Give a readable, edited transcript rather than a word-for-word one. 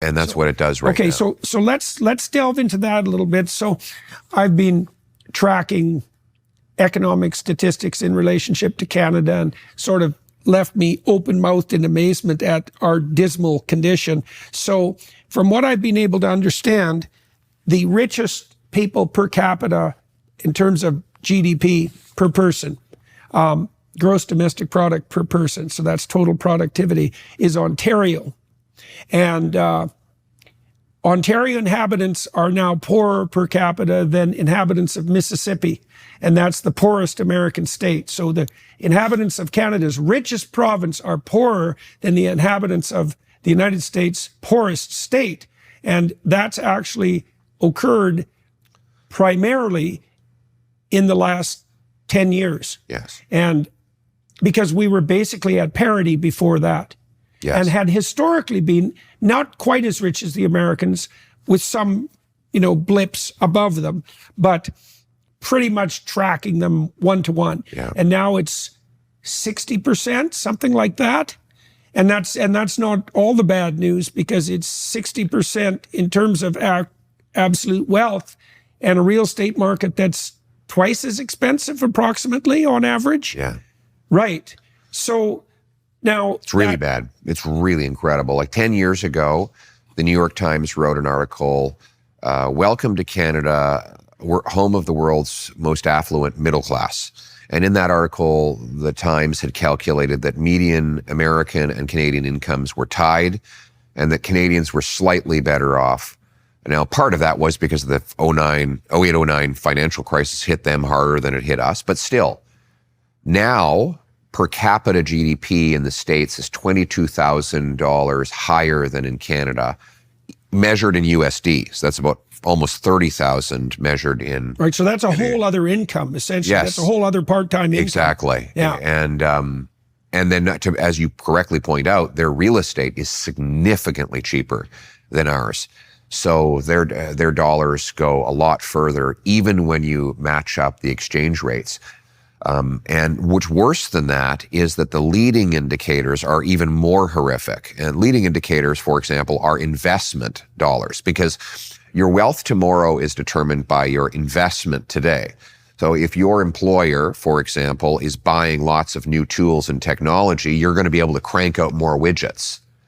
And that's what it does right now. Okay, so let's delve into that a little bit. So I've been tracking economic statistics in relationship to Canada and sort of left me open-mouthed in amazement at our dismal condition. So from what I've been able to understand, the richest people per capita in terms of GDP per person, gross domestic product per person, so that's total productivity, is Ontario. And Ontario inhabitants are now poorer per capita than inhabitants of Mississippi, and that's the poorest American state. So the inhabitants of Canada's richest province are poorer than the inhabitants of the United States' poorest state. And that's actually occurred primarily in the last 10 years. Yes. And because we were basically at parity before that. Yes. And had historically been not quite as rich as the Americans, with some, blips above them, but pretty much tracking them one-to-one. Yeah. And now it's 60%, something like that. And that's not all the bad news, because it's 60% in terms of absolute wealth, and a real estate market that's twice as expensive approximately on average. Yeah. Right. So now it's really bad. It's really incredible. Like 10 years ago, the New York Times wrote an article, welcome to Canada, we're home of the world's most affluent middle class. And in that article, the Times had calculated that median American and Canadian incomes were tied, and that Canadians were slightly better off. Now, part of that was because of the 08-09 financial crisis hit them harder than it hit us. But still, now per capita GDP in the States is $22,000 higher than in Canada, measured in USD. So that's about almost 30,000 measured in. Right. So that's a whole other income, essentially. Yes. That's a whole other part-time income. Exactly. Yeah. And then, as you correctly point out, their real estate is significantly cheaper than ours. So their dollars go a lot further, even when you match up the exchange rates. And what's worse than that is that the leading indicators are even more horrific. And leading indicators, for example, are investment dollars, because your wealth tomorrow is determined by your investment today. So if your employer, for example, is buying lots of new tools and technology, you're going to be able to crank out more widgets.